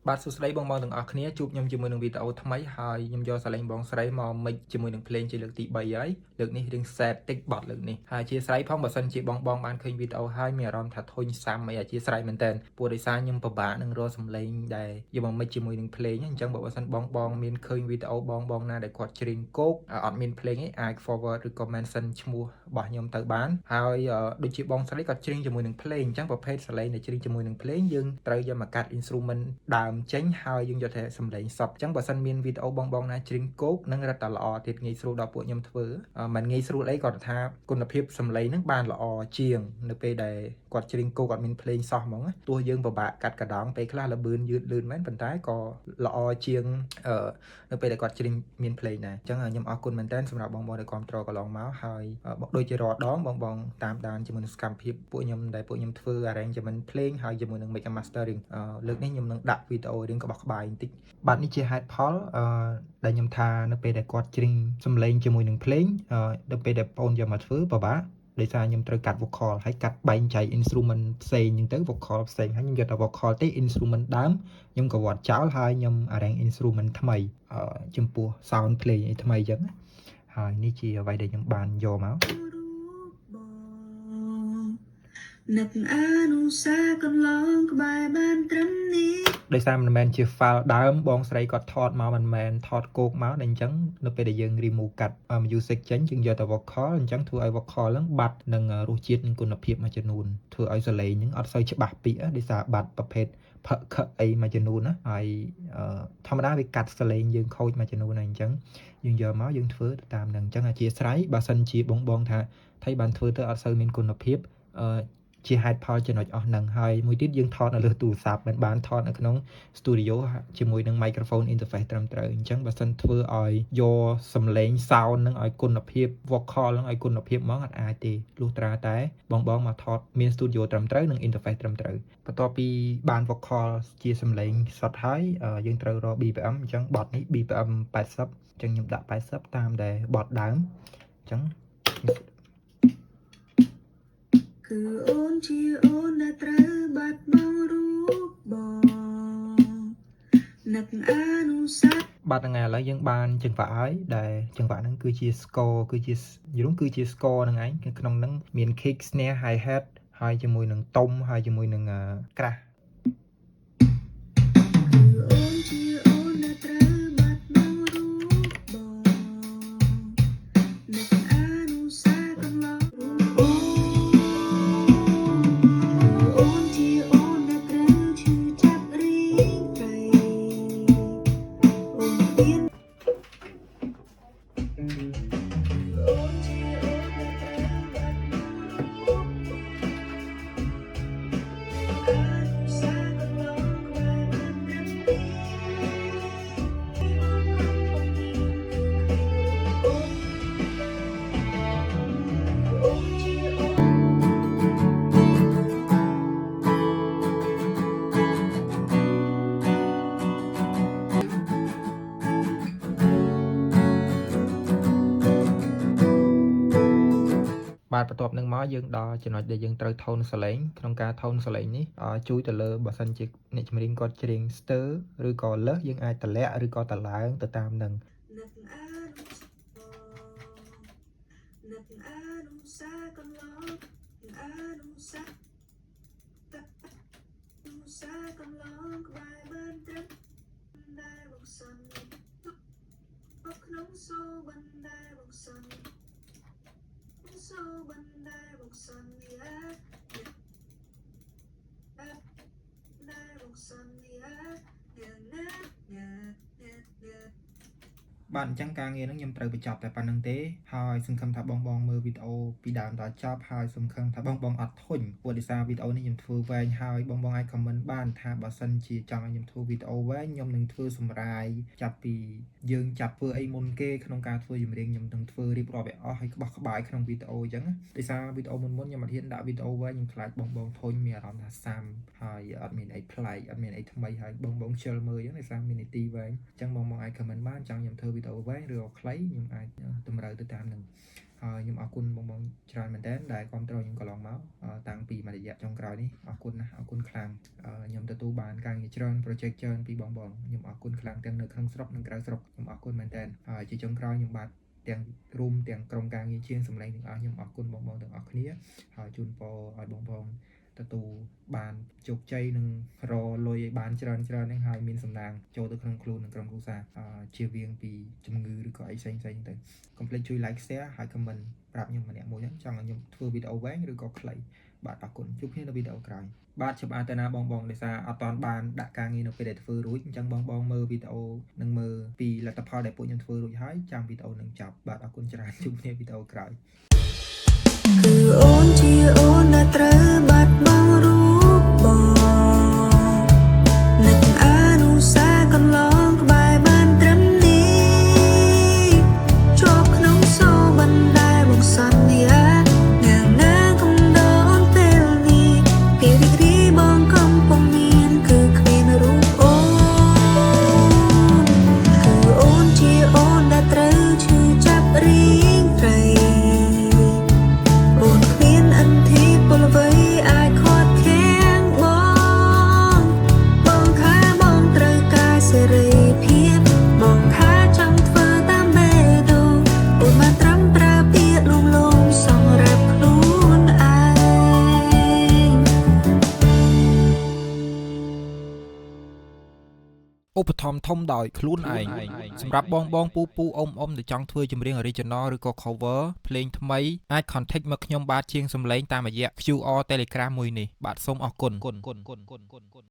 បាទសួស្តីបងទាំងអស់គ្នាជួបខ្ញុំជាមួយនឹងវីដេអូថ្មីហើយខ្ញុំយកសាឡេងបងស្រីមកមិចជាមួយនឹងភ្លេងជាលើកទី3ហើយលើកនេះរៀង set តិចបត់លើកនេះហើយអធិស្ឋានផងបើសិនជាបងបានឃើញវីដេអូហើយមានអារម្មណ៍ថាធុញសាំអីអធិស្ឋានមែនតើព្រោះដោយសារខ្ញុំពិបាកនឹងរកសំឡេងដែលយកមកមិចជាមួយនឹងភ្លេងអញ្ចឹងបើសិនបងមានឃើញវីដេអូបងណាដែលគាត់ច្រៀងគោកអត់មានភ្លេងឯងអាច forward ឬក៏ mention ឈ្មោះរបស់ខ្ញុំទៅបានហើយដូចជាបងស្រីគាត់ច្រៀងជាមួយនឹងភ្លេងអញ្ចឹងប្រភេទសាឡេងដែលច្រៀងជាមួយនឹងភ្លេងយើងត្រូវយកមកកាត់ instrument ដើមចេញហើយយើងយកតែសំឡេងសពអញ្ចឹងបើសិនមានវីដេអូបងណាច្រៀងគោកនឹងរត់តែល្អទៀតងាយស្រួលដល់ពួកខ្ញុំធ្វើមិនងាយស្រួលអីគាត់ថាគុណភាពសំឡេងនឹងបានល្អជាងនៅពេលដែលគាត់ច្រៀងគោកអត់មានភ្លេងសោះហ្មងទោះយើងពិបាកកាត់កដងពេលខ្លះលបឿនយឺតលឿនមែនប៉ុន្តែក៏ល្អជាងនៅពេលដែលគាត់ច្រៀងមានភ្លេងដែរអញ្ចឹងខ្ញុំអរគុណមែនតើសម្រាប់បងដែលគ្រប់គ្រងកន្លងមកហើយដូចជារាល់ដងបងតាមដានជាមួយនឹងសកម្មភាពពួកខ្ញុំធ្វើ arrangement ភ្លេងហើយជាមួយនឹង mix and mastering លើកនេះខ្ញុំនឹងដាក់វីដេអូរៀងក្បោះក្បាយបន្តិចបាទនេះជាហេតុផលដែលខ្ញុំថានៅពេលដែលគាត់ច្រៀងសំឡេងជាមួយនឹងភ្លេងដល់ពេលដែលបងយកមកធ្វើពិបាកដោយសារខ្ញុំត្រូវកាត់ vocal ហើយកាត់បែងចែក instrument ផ្សេងអញ្ចឹងទៅ vocal ផ្សេងហើយខ្ញុំយកតែ vocal ទេ instrument ដើមខ្ញុំក៏វត្តចោលហើយខ្ញុំ arrange instrument ថ្មីចំពោះ sound ភ្លេងថ្មីអញ្ចឹងហើយនេះជាអ្វីដែលខ្ញុំបានយកមកនឹកអនុសាកន្លងក្បែរបានត្រឹមនេះដោយសារមិនមែនជា file ដើមបងស្រីគាត់ថតមកមិនមែនថតគោកមកអញ្ចឹងនៅពេលដែលយើង remove កាត់ music ចេញយើងយកតែ vocal អញ្ចឹងធ្វើឲ្យ vocal ហ្នឹងបាត់នឹងរសជាតិនិងគុណភាពមួយចំនួនធ្វើឲ្យសលេងហ្នឹងអត់សូវច្បាស់ពាក្យដោយសារបាត់ប្រភេទផឹកខឹកអីមួយចំនួនណាហើយធម្មតាវាកាត់សលេងយើងខូចមួយចំនួនហើយអញ្ចឹងយើងយកមកយើងធ្វើទៅតាមហ្នឹងអញ្ចឹងអធិស្ឋានបើសិនជាបងថាថៃបានធ្វើទៅអត់សូវមានគុណភាពជាហេតុផលចំណុចអស់ហ្នឹងហើយមួយទៀតយើងថតនៅលើទូរស័ព្ទមិនបានថតនៅក្នុង studio ជាមួយនឹង microphone interface ត្រឹមត្រូវអញ្ចឹងបើសិនធ្វើឲ្យយកសំឡេង sound ហ្នឹងឲ្យគុណភាព vocal ហ្នឹងឲ្យគុណភាពហ្មងអត់អាចទេលុះត្រាតែបងមកថតមាន studio ត្រឹមត្រូវនិង interface ត្រឹមត្រូវបន្ទាប់ពីបាន vocal ជាសំឡេងសុទ្ធហើយយើងត្រូវរក BPM អញ្ចឹងបទនេះ BPM 80អញ្ចឹងខ្ញុំដាក់80តាមដែលបទដើមអញ្ចឹងគឺអូនជាអូនដែលត្រូវបាត់បង់រូបបងនឹកអនុសាសន៍បាត់ហ្នឹងឥឡូវយើងបានចង្វាក់ហើយដែលចង្វាក់ហ្នឹងគឺជា score គឺជា score ហ្នឹងឯងគឺក្នុងហ្នឹងមាន kick snare hi hat ហើយជាមួយនឹងតុំហើយជាមួយនឹងក្រាស់អូនជាអូនដែលត្រូវបាត់បង់រូបបងនឹកអនុសាសន៍កន្លងបាទបន្ទាប់នឹងមកយើងដល់ចំណុចដែលយើងត្រូវថូនសលេងក្នុងការថូនសលេងនេះជួយទៅលើបើសិនជាអ្នកចម្រៀងគាត់ច្រៀងស្ទើឬក៏លើសយើងអាចតម្លាក់ឬក៏តម្លើងទៅតាមនឹងនឹកអនុសាកន្លងអនុសាកន្លងក្បែរបានត្រឹមដែលបងសន្យាក្នុងសូបណ្ដែលបងសន្យាសូបណ្ដែលបងសន្យាដែលបងសន្យាបាទអញ្ចឹងការងារហ្នឹងខ្ញុំត្រូវបញ្ចប់តែប៉ុណ្្នឹងទេហើយសង្ឃឹមថាបងមើលវីដេអូពីដើមដល់ចប់ហើយសង្ឃឹមថាបងអត់ធុញព្រោះដោយសារវីដេអូនេះខ្ញុំធ្វើវែងហើយបងអាច comment បានថាបើសិនជាចង់ឲ្យខ្ញុំធ្វើវីដេអូវែងខ្ញុំនឹងធ្វើសម្រាយចាប់ពីយើងចាប់ធ្វើអីមុនគេក្នុងការធ្វើចម្រៀងខ្ញុំនឹងធ្វើរៀបរាប់ឲ្យអស់ហើយក្បោះក្បាយក្នុងវីដេអូអញ្ចឹងដោយសារវីដេអូមុនខ្ញុំអត់ហ៊ានដាក់វីដេអូវែងខ្ញុំខ្លាចបងធុញមានអារម្មណ៍ថាសាំហើយអត់មានអីប្លែកអត់មានអីថ្មីហើយបងជិលមើលអញ្ចឹងដោយសារមាននីតិវែងអញ្ចឹងបងអាច comment បានចង់ខ្ញុំធ្វើវីដេអូវែងឬក៏ខ្លីខ្ញុំអាចតម្រូវទៅតាមនឹង ខ្ញុំអរគុណបងបងច្រើនមែនតើដែលគ្រប់គ្រងខ្ញុំកន្លងមកតាំងពីមួយរយៈចុងក្រោយនេះអរគុណណាស់អរគុណខ្លាំងខ្ញុំទទួលបានការងារច្រើន project ច្រើនពីបងបងខ្ញុំអរគុណខ្លាំងទាំងនៅក្នុងស្រុកនិងក្រៅស្រុកខ្ញុំអរគុណមែនតើជាចុងក្រោយខ្ញុំបាទទាំងរួមទាំងក្រុមការងារជាងសម្លេងទាំងអស់ខ្ញុំអរគុណបងបងទាំងអស់គ្នាហើយជូនពរឲ្យបងបងទទួលបានជោគជ័យនិងរលុយឲ្យបានច្រើនហ្នឹងហើយមានសំណាងចូលទៅក្នុងខ្លួននិងក្រុមគ្រួសារជៀសវាងពីជំងឺឬក៏អីផ្សេងទៅកុំភ្លេចជួយ like share ហើយ comment ប្រាប់ខ្ញុំម្នាក់មួយហ្នឹងចង់ឲ្យខ្ញុំធ្វើវីដេអូវែងឬក៏ខ្លីបាទអរគុណជួបគ្នានៅវីដេអូក្រោយបាទចាំបានទៅណាបងបងដោយសារអត់តាន់បានដាក់ការងារនៅពេលដែលធ្វើរួចអញ្ចឹងបងបងមើលវីដេអូនិងមើលពីលទ្ធផលដែលពួកខ្ញុំធ្វើរួចហើយចាំវីដេអូនឹងចប់បាទអរគុណច្រើនជួបគ្នាវីដេអូក្រោយគឺអូនជាអូនដែលត្រូវបាត់បង់រូបបងនឹកអនុស្សាវរីយ៍កន្លងក្បែរបានត្រឹមនេះជាប់ក្នុងសូរបណ្ដែលបងសន្យាយ៉ាងណាកុំដូនពេលនេះពេលរីករាយបងកំពុងមានគឺគ្មានរូបអូនគឺអូនជាអូនដែលត្រូវឈឺចាប់រីងរៃអូនគ្មានអន្ធីពលអ្វីអាចខាត់ខាំងបងថាបងត្រូវការសេរីភាពបងថាចង់ធ្វើតាមបេះដូងអូនបានត្រឹមប្រើពាក្យលួងលោមសម្រាប់ខ្លួនឯងឧបត្ថម្ភធំដោយខ្លួនឯងសម្រាប់បងបងពូអ៊ំដែលចង់ធ្វើចម្រៀង original ឬក៏ cover ភ្លេងថ្មីអាច contact មកខ្ញុំបាទជាងសំឡេងតាមរយៈ QR Telegram មួយនេះបាទសូមអរគុណ